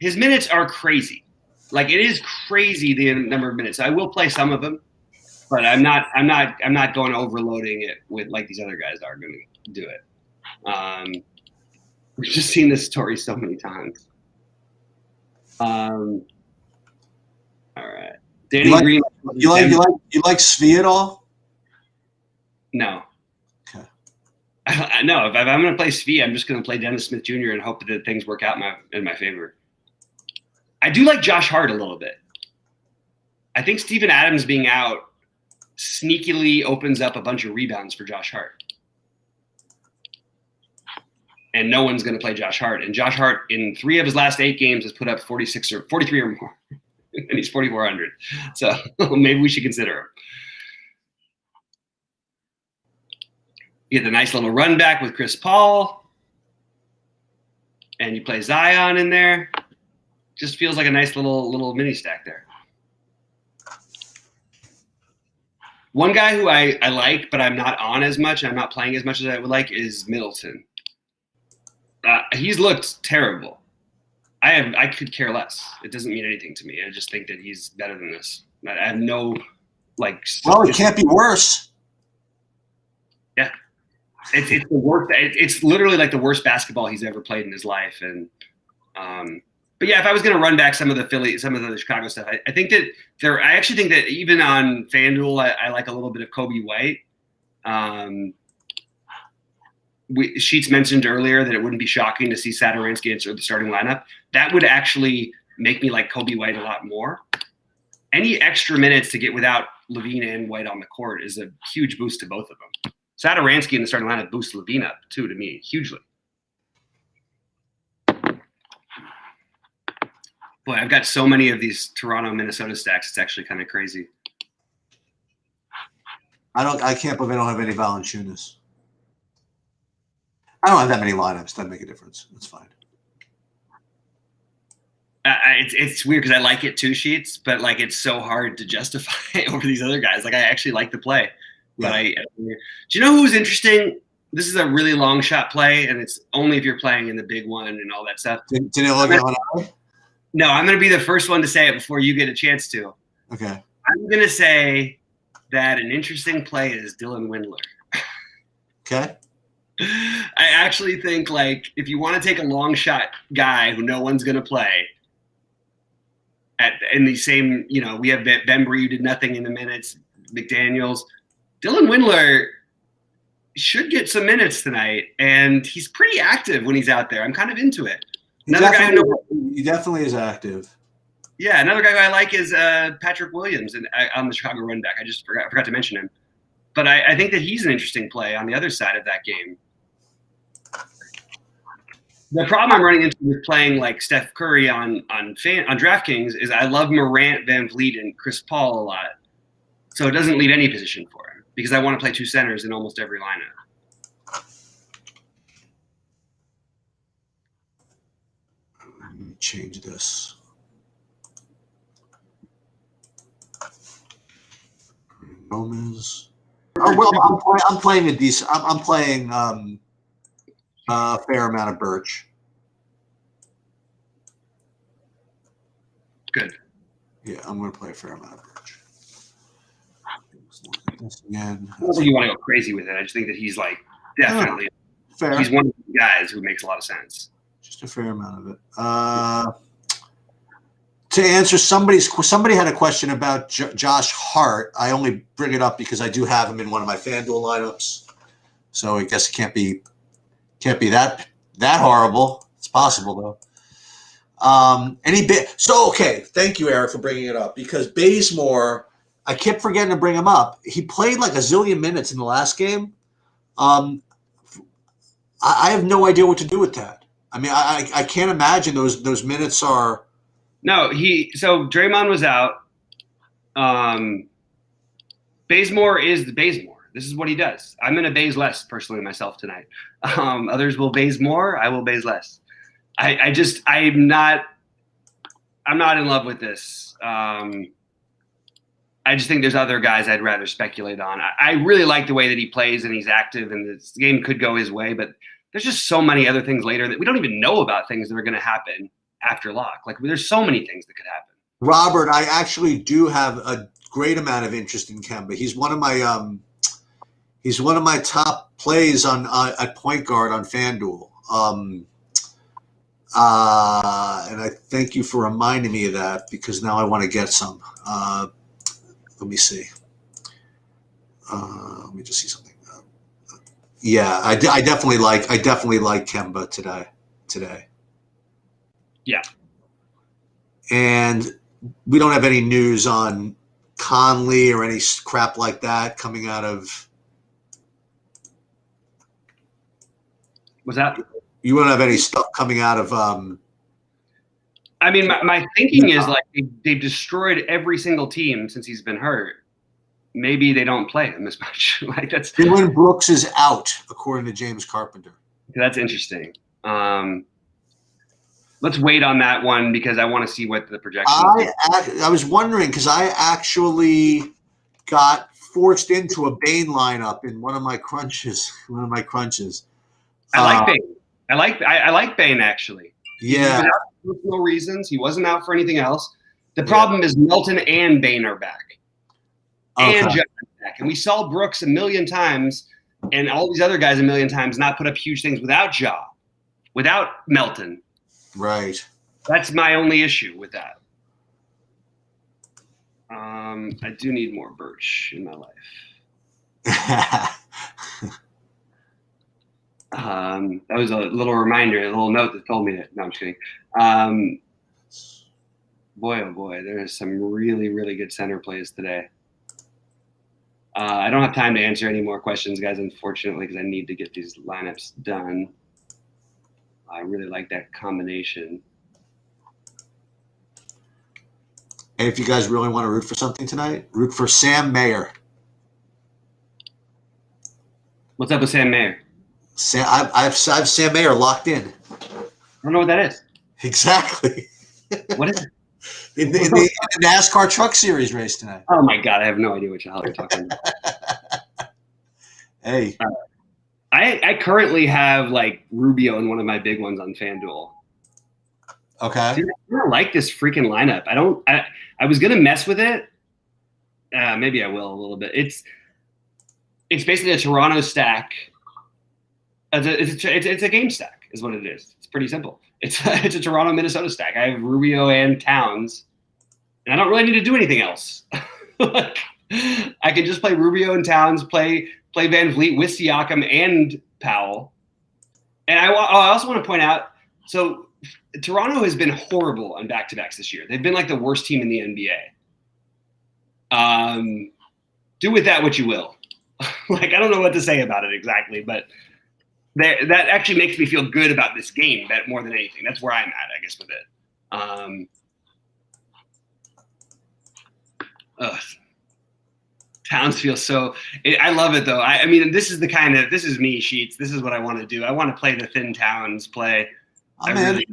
His minutes are crazy. Like, it is crazy the number of minutes. I will play some of them, but I'm not going overloading it with like these other guys are going to do it. We've just seen this story so many times. All right. Danny Green.
You like Svi at all?
No.
Okay.
No, if I'm going to play Svi, I'm just going to play Dennis Smith Jr. and hope that things work out in my favor. I do like Josh Hart a little bit. I think Steven Adams being out sneakily opens up a bunch of rebounds for Josh Hart. And no one's going to play Josh Hart. And Josh Hart, in 3 of his last 8 games, has put up 46 or 43 or more. And he's 4,400. So maybe we should consider him. You get the nice little run back with Chris Paul, and you play Zion in there. Just feels like a nice little mini stack there. One guy who I like, but I'm not on as much, and I'm not playing as much as I would like, is Middleton. He's looked terrible. I could care less. It doesn't mean anything to me. I just think that he's better than this. I have no like.
Well, it can't be worse.
Yeah, it's the worst. It's literally like the worst basketball he's ever played in his life. And but yeah, if I was going to run back some of the Chicago stuff, I think that I actually think that even on FanDuel, I like a little bit of Kobe White. Sheets mentioned earlier that it wouldn't be shocking to see Satoransky enter the starting lineup. That would actually make me like Kobe White a lot more. Any extra minutes to get without Levine and White on the court is a huge boost to both of them. Satoransky in the starting lineup boosts Levine up too, to me, hugely. Boy, I've got so many of these Toronto, Minnesota stacks. It's actually kind of crazy.
I can't believe I don't have any Valanciunas. I don't have that many lineups. Doesn't make a difference. It's fine.
It's weird because I like it too, Sheets, but like it's so hard to justify over these other guys. Like I actually like the play, but do you know who's interesting? This is a really long shot play, and it's only if you're playing in the big one and all that stuff.
Danilo Gallinari?
No, I'm going to be the first one to say it before you get a chance to.
Okay.
I'm going to say that an interesting play is Dylan Windler.
Okay.
I actually think, like, if you want to take a long shot guy who no one's going to play, in the same, we have Bembry who did nothing in the minutes, McDaniels. Dylan Windler should get some minutes tonight, and he's pretty active when he's out there. I'm kind of into it.
He definitely is active.
Yeah, another guy who I like is Patrick Williams on the Chicago run back. I forgot to mention him. But I think that he's an interesting play on the other side of that game. The problem I'm running into with playing like Steph Curry on DraftKings is I love Morant, Van Vliet, and Chris Paul a lot. So it doesn't leave any position for him because I want to play two centers in almost every lineup.
Let me change this. Gomez. Oh, well, I'm playing a decent. I'm playing a fair amount of Birch.
Good.
Yeah, I'm going to play a fair amount of Birch. Again.
I don't think you want to go crazy with it. I just think that he's like definitely
fair.
He's one of the guys who makes a lot of sense.
Just a fair amount of it. To answer somebody had a question about Josh Hart. I only bring it up because I do have him in one of my FanDuel lineups. So I guess it can't be that horrible. It's possible though. Okay. Thank you, Eric, for bringing it up because Bazemore, I kept forgetting to bring him up. He played like a zillion minutes in the last game. I have no idea what to do with that. I mean, I can't imagine those minutes are.
No, so Draymond was out. Bazemore is the Bazemore. This is what he does. I'm going to Baze less personally myself tonight. Others will Baze more. I will Baze less. I'm not in love with this. I just think there's other guys I'd rather speculate on. I really like the way that he plays and he's active and this game could go his way, but there's just so many other things later that we don't even know about things that are going to happen after lock. Like there's so many things that could happen.
Robert, I actually do have a great amount of interest in Kemba. He's one of my top plays on at point guard on FanDuel. And I thank you for reminding me of that because now I want to get some. Let me see. Let me just see something. Yeah, I definitely like Kemba today.
Yeah.
And we don't have any news on Conley or any crap like that coming out of.
Was that?
You won't have any stuff coming out of.
I mean, my thinking is like they've destroyed every single team since he's been hurt. maybe they don't play him as much. Like
Dylan Brooks is out, according to James Carpenter.
that's interesting. Let's wait on that one because I want to see what the projection is.
I was wondering because I actually got forced into a Bane lineup in one of my crunches.
I like Bane. I like Bane actually.
Yeah.
He was out for personal reasons. He wasn't out for anything else. The problem is Melton and Bane are back.
Okay.
And Jeff is back. And we saw Brooks a million times and all these other guys a million times not put up huge things without Ja, without Melton.
Right.
That's my only issue with that. I do need more Birch in my life. That was a little reminder, a little note that told me that. No, I'm just kidding. Boy, oh boy, there's some really, really good center plays today. I don't have time to answer any more questions, guys, unfortunately, because I need to get these lineups done. I really like that combination.
And if you guys really want to root for something tonight, root for Sam Mayer.
What's up with Sam Mayer?
I have Sam Mayer locked in.
I don't know what that is.
Exactly.
What is it?
In the NASCAR Truck Series race tonight.
Oh my God, I have no idea what the hell you're talking about.
Hey.
I currently have like Rubio in one of my big ones on FanDuel.
Okay.
Dude, I don't like this freaking lineup. I was gonna mess with it. Maybe I will a little bit. It's basically a Toronto stack. It's a game stack, is what it is. It's pretty simple. It's a Toronto Minnesota stack. I have Rubio and Towns, and I don't really need to do anything else. Like, I can just play Rubio and Towns, play Van Vliet with Siakam and Powell. And I also want to point out, so Toronto has been horrible on back-to-backs this year. They've been like the worst team in the NBA. Do with that what you will. Like, I don't know what to say about it exactly, but that actually makes me feel good about this game more than anything. That's where I'm at, I guess, with it. Towns feels so. I love it though. I mean, this is me, Sheets. This is what I want to do. I want to play the thin Towns play. I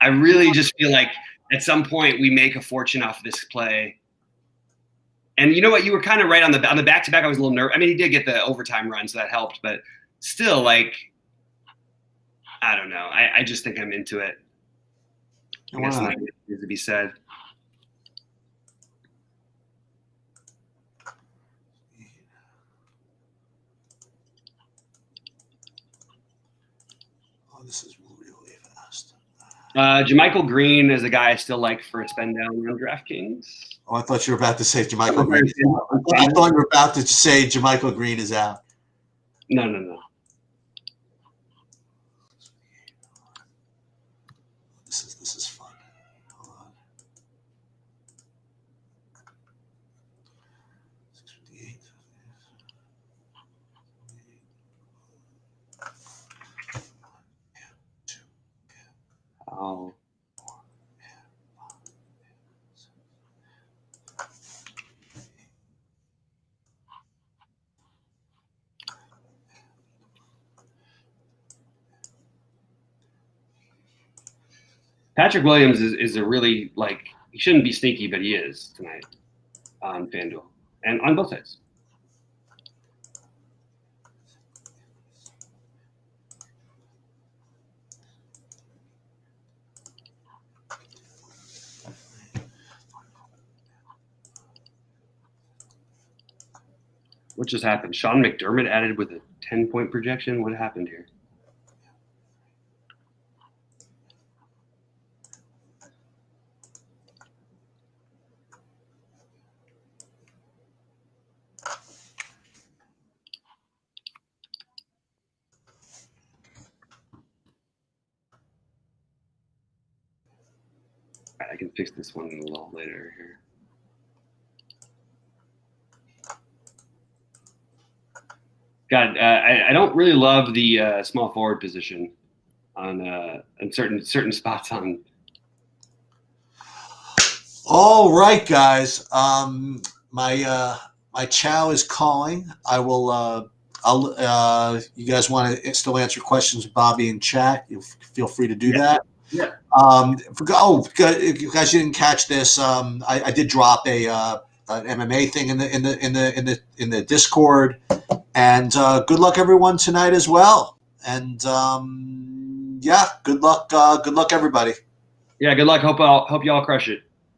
really just feel like at some point we make a fortune off this play. And you know what? You were kind of right on the back-to-back. I was a little nervous. I mean, he did get the overtime run, so that helped. But still, like, I don't know. I just think I'm into it. I guess nothing needs to be said.
Oh, this is really fast.
JaMychal Green is a guy I still like for a spend down on DraftKings.
Oh, I thought you were about to say JaMychal Green. I thought you were about to say JaMychal Green is out.
No.
This is fun. Hold on. 658.
Oh. Patrick Williams is a really, like, he shouldn't be sneaky, but he is tonight on FanDuel and on both sides. What just happened? Sean McDermott added with a 10-point projection? What happened here? I can fix this one a little later here. God, I don't really love the small forward position on certain spots on.
All right, guys. My My chow is calling. I will. You guys want to still answer questions, Bobby, in chat? You feel free to do that.
Yeah.
If you guys didn't catch this, I did drop an MMA thing in the Discord, and good luck everyone tonight as well. And yeah, good luck everybody.
Yeah, good luck. Hope y'all crush it.